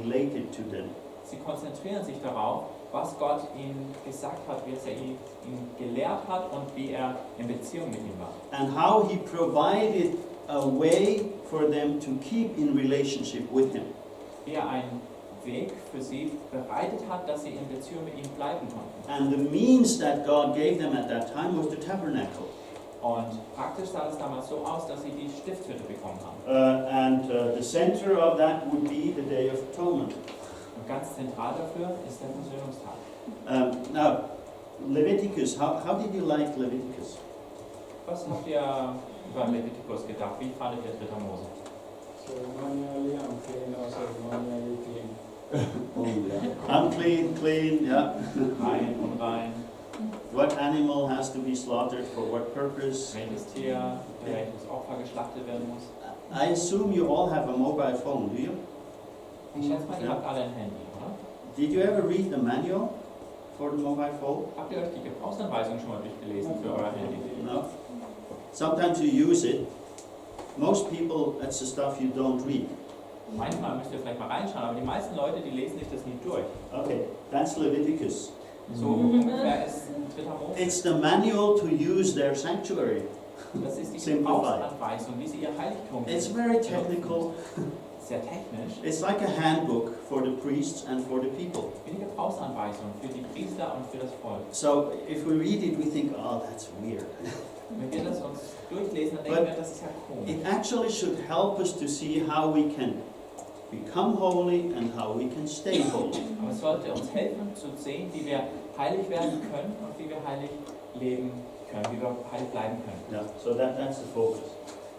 related to them. Sie konzentrieren sich darauf, was Gott ihnen gesagt hat, wie er ihnen gelehrt hat und wie er in Beziehung mit ihm war. And how he provided a way for them to keep in relationship with him. Wie er einen Weg für sie bereitet hat, dass sie in Beziehung mit ihm bleiben konnten. And the means that God gave them at that time was the tabernacle. Und praktisch sah es damals so aus, dass sie die Stiftshütte bekommen haben. The center of that would be the Day of Atonement. Und ganz zentral dafür ist der Versöhnungstag. Now, Leviticus, how did you like Leviticus? Was habt ihr über Leviticus gedacht? Wie fandet ihr 3. Mose? Ceremonially unclean or ceremonially clean? Unclean, clean, yeah. Rein, unrein, What animal has to be slaughtered for what purpose? welches Tier, welches Opfer geschlachtet werden muss. I assume you all have a mobile phone, do you? Ich schätze mal, ihr habt alle ein Handy, oder? Did you ever read the manual for the mobile phone? Habt ihr euch die Gebrauchsanweisung schon mal durchgelesen für euer Handy? No? Sometimes you use it. Most people, that's the stuff you don't read. Manchmal müsst ihr vielleicht mal reinschauen, aber die meisten Leute, die lesen sich das nie durch. Okay, that's Leviticus. So ungefähr ist 3. Mose. It's the manual to use their sanctuary. Das ist die Simplified. Gebrauchsanweisung, wie sie ihr Heiligtum It's very technical. Sehr technisch. It's like a handbook for the priests and for the people. Wie eine Gebrauchsanweisung für die Priester und für das Volk. So if we read it, we think, oh, that's weird. Wenn wir das uns durchlesen, dann denken wir, das ist ja komisch. It actually should help us to see how we can become holy and how we can stay holy. Aber es sollte uns helfen zu sehen, wie wir heilig werden können und wie wir heilig leben können, wie wir heilig bleiben können. Yeah, so that's the focus.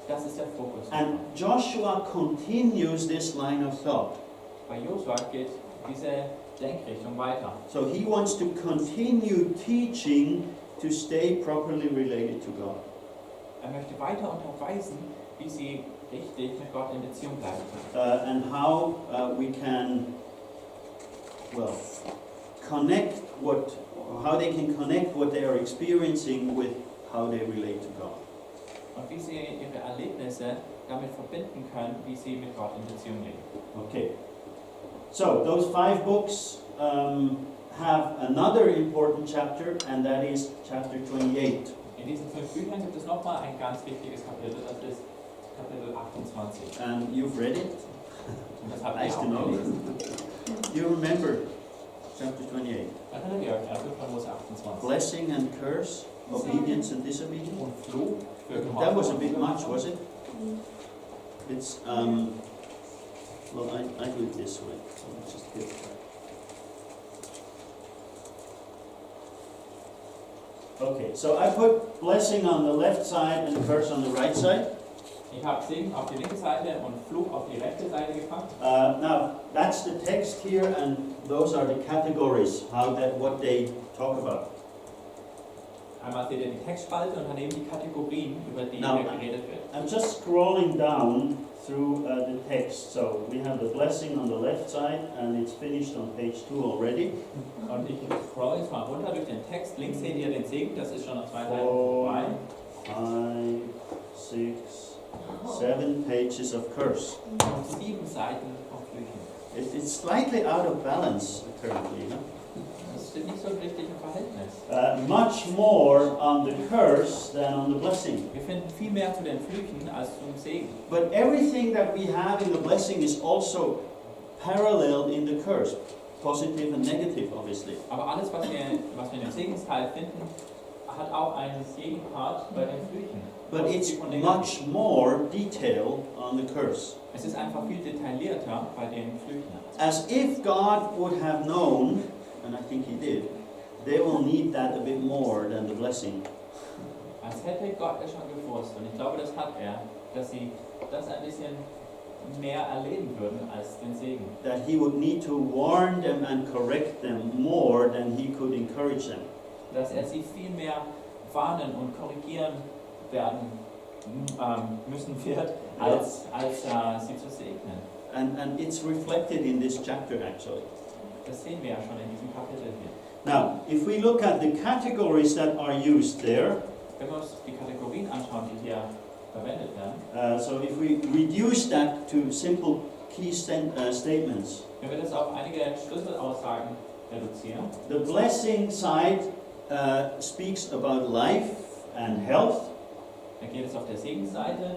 Das ist der Fokus. And Joshua continues this line of thought. Bei Josua geht diese Denkrichtung weiter. So he wants to continue teaching to stay properly related to God. Er möchte weiter unterweisen, wie sie richtig mit Gott in Beziehung bleiben können. And how we can, well, how they can connect what they are experiencing with how they relate to God. Und wie sie ihre Erlebnisse damit verbinden können, wie sie mit Gott in Beziehung leben. Okay. So those 5 books have another important chapter, and that is chapter 28. In diesen 5 Büchern gibt es nochmal ein ganz wichtiges Kapitel, das ist Kapitel 28. And you've read it? Und das habt Nice ihr to auch know. gelesen. You remember chapter 28? Erinnert ihr euch an 5. Mose 28? Blessing and curse, obedience and disobedience. Und Fluch für That was a Gehorsam bit und much, Ungehorsam. was it? It's well, I do it this way. So let's just get it. Okay, so I put blessing on the left side and curse on the right side. Ich habe Segen auf die linke Seite und Fluch auf die rechte Seite gepackt. Now that's the text here, and those are the categories. What they talk about. Einmal seht ihr die Textspalte und daneben die Kategorien, über die Now, hier geredet wird. I'm just scrolling down through the text. So we have the blessing on the left side, and it's finished on page 2 already. Und ich scroll jetzt mal runter durch den Text. Links seht ihr den Segen, das ist schon auf 2 Seiten 4, vorbei. 5, 6, 7 pages of curse. Und 7 Seiten von Flüchen. It's slightly out of balance currently. Huh? Das steht nicht so richtig im Verhältnis. Much more on the curse than on the blessing. Wir finden viel mehr zu den Flüchen als zum Segen. But everything that we have in the blessing is also parallel in the curse. Positive and negative, obviously. Aber alles, was wir in dem Segensteil finden, hat auch einen Segenpart bei den Flüchen. But it's much more detail on the curse. Es ist einfach viel detaillierter bei den Flüchen. As if God would have known, and I think He did, they will need that a bit more than the blessing. Als hätte Gott es schon gewusst, und ich glaube, das hat er, dass sie das ein bisschen mehr erleben würden als den Segen. That He would need to warn them and correct them more than He could encourage them. Dass er sie viel mehr warnen und korrigieren werden müssen wird, als sie zu segnen. And it's reflected in this chapter actually. Das sehen wir ja schon in diesem Kapitel hier. Now, if we look at the categories that are used there, Wenn wir uns die Kategorien anschauen, die hier verwendet werden, so if we reduce that to simple key statements, Wenn wir das auf einige Schlüsselaussagen reduzieren, the blessing side speaks about life and health, dann geht es auf der Segenseite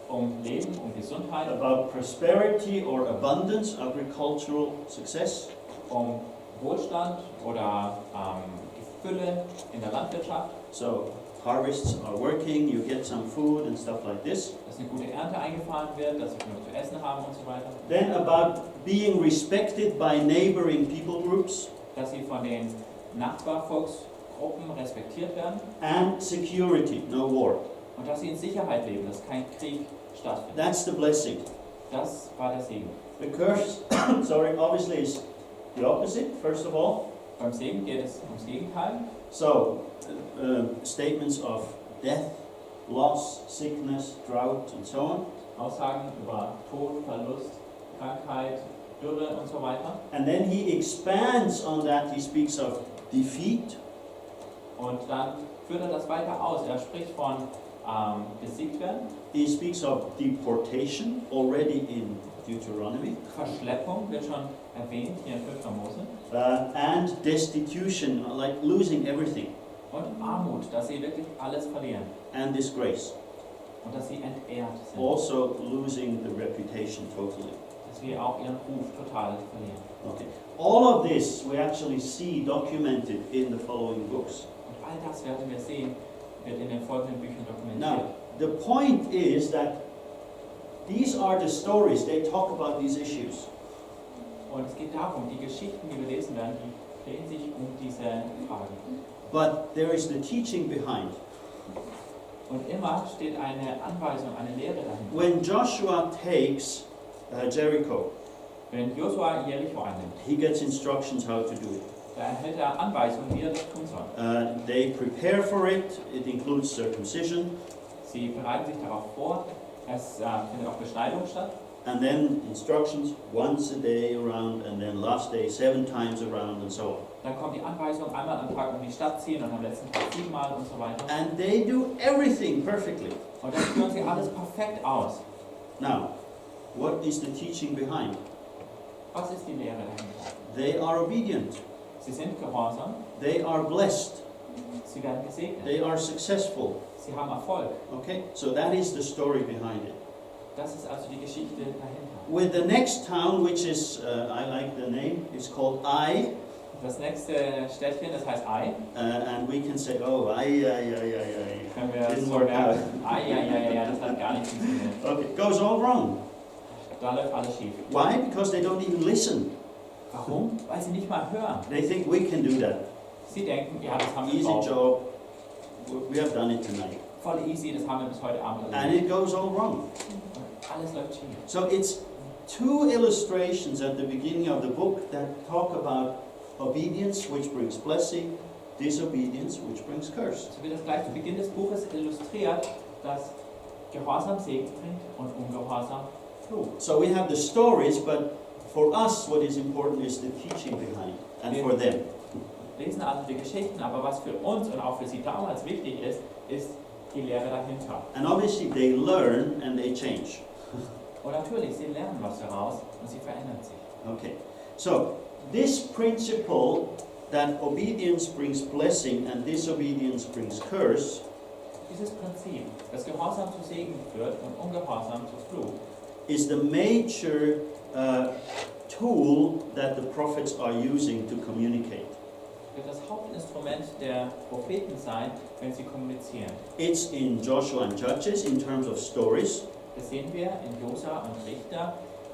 um Leben, um Gesundheit, about prosperity or abundance, agricultural success, um Wohlstand oder die Fülle in der Landwirtschaft, so harvests are working, you get some food and stuff like this. dass eine gute Ernte eingefahren wird, dass sie genug zu essen haben und so weiter, Then about being respected by neighboring people groups dass sie von den Nachbarvolksgruppen respektiert werden and security, no war. und dass sie in Sicherheit leben, dass kein Krieg stattfindet. That's the blessing. Das war der Segen. The curse, obviously is the opposite, first of all. Beim Segen geht es ums Gegenteil. So, statements of death, loss, sickness, drought, and so on. Aussagen über Tod, Verlust, Krankheit, Dürre und so weiter. And then he expands on that, he speaks of defeat, Und dann führt er das weiter aus. Er spricht von besiegt werden, he speaks of deportation, already in Deuteronomy, Verschleppung wird schon erwähnt hier in 5. Mose, and destitution, like losing everything, und Armut, dass sie wirklich alles verlieren and disgrace, und dass sie entehrt sind, also losing the reputation totally. dass sie auch ihren Ruf total verlieren. Okay. All of this we actually see documented in the following books. Und all das werden wir sehen, wird in den folgenden Büchern Now, dokumentiert. the point is that these are the stories, they talk about these issues. Und es geht darum, die Geschichten, die wir lesen werden, die drehen sich um diese Fragen. But there is the teaching behind. Und immer steht eine Anweisung, eine Lehre dahinter. When Joshua takes Jericho, Wenn Josua Jericho einnimmt, he gets instructions how to do it. da erhält er Anweisungen, wie er das tun soll. They prepare for it, it includes circumcision, Sie bereiten sich darauf vor, es findet auch Beschneidung statt. and then instructions once a day around, and then last day 7 times around, and so on. Dann kommt die Anweisung, einmal am Tag um die Stadt ziehen und am letzten Tag 7 Mal und so weiter. And they do everything perfectly. Und dann führen sie alles perfekt aus. Now, what is the teaching behind? Was ist die Lehre dahinter? They are obedient, Sie sind gehorsam, they are blessed, sie werden gesegnet, they are successful. sie haben Erfolg. Okay, so that is the story behind it. Das ist also die Geschichte dahinter. With the next town, which is, I like the name, it's called Ai, Das nächste Städtchen, das heißt Ai. and we can say, oh, Ai. Können wir Didn't so work out. merken, ja, das hat gar nicht funktioniert. Okay, it goes all wrong. Da läuft alles schief. Why? Because they don't even listen. Warum? Weil sie nicht mal hören. They think we can do that. Sie denken, ja, das haben wir Easy drauf. job. We have done it tonight. Voll easy, das haben wir bis heute Abend And erledigt. it goes all wrong. Alles läuft schief. So it's 2 illustrations at the beginning of the book that talk about obedience, which brings blessing, disobedience, which brings curse. So wird das gleich zu Beginn des Buches illustriert, dass Gehorsam Segen bringt und Ungehorsam Fluch. So we have the stories, but for us what is important is the teaching behind, and for them. Wir lesen also die Geschichten, aber was für uns und auch für sie damals wichtig ist, ist die Lehre dahinter. And obviously they learn and they change. Und natürlich, sie lernen was daraus und sie verändern sich. Okay, so this principle that obedience brings blessing and disobedience brings curse Dieses Prinzip, dass Gehorsam zu Segen führt und Ungehorsam zu Fluch, is the major tool that the prophets are using to communicate. wird das Hauptinstrument der Propheten sein, wenn sie kommunizieren. It's in Joshua and Judges in terms of stories, Das sehen wir in Josua und Richter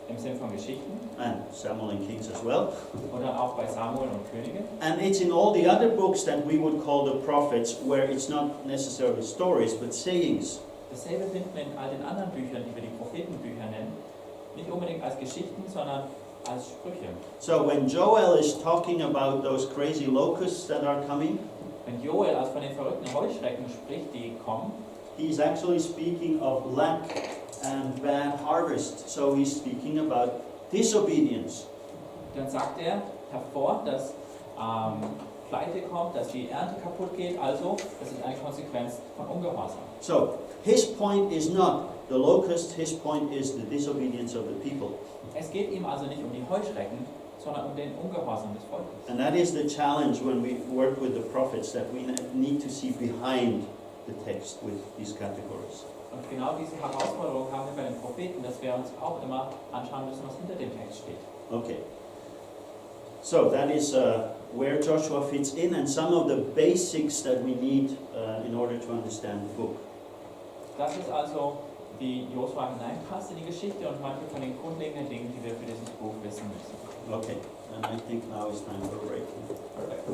im Sinn von Geschichten and Samuel and Kings as well. oder auch bei Samuel und Könige. And it's in all the other books that we would call the prophets, where it's not necessarily stories, but sayings. Dasselbe finden wir in all den anderen Büchern, die wir die Prophetenbücher nennen. Nicht unbedingt als Geschichten, sondern als Sprüche. So when Joel is talking about those crazy locusts that are coming, Wenn Joel also von den verrückten Heuschrecken spricht, die kommen, he's actually speaking of lack and bad harvest. So he's speaking about disobedience. dann sagt er hervor, dass Pleite kommt, dass die Ernte kaputt geht. Also, das ist eine Konsequenz von Ungehorsam. So his point is not the locust, his point is the disobedience of the people. Es geht ihm also nicht um die Heuschrecken, sondern um den Ungehorsam des Volkes. And that is the challenge when we work with the prophets, that we need to see behind the text with these categories. Und genau diese Herausforderung haben wir bei den Propheten, dass wir uns auch immer anschauen müssen, was hinter dem Text steht. Okay. So that is where Joshua fits in, and some of the basics that we need in order to understand the book. Das ist also, wie Josua hineinpasst in die Geschichte und manche von den grundlegenden Dingen, die wir für dieses Buch wissen müssen. Okay, and I think now it's time for a break. Perfekt.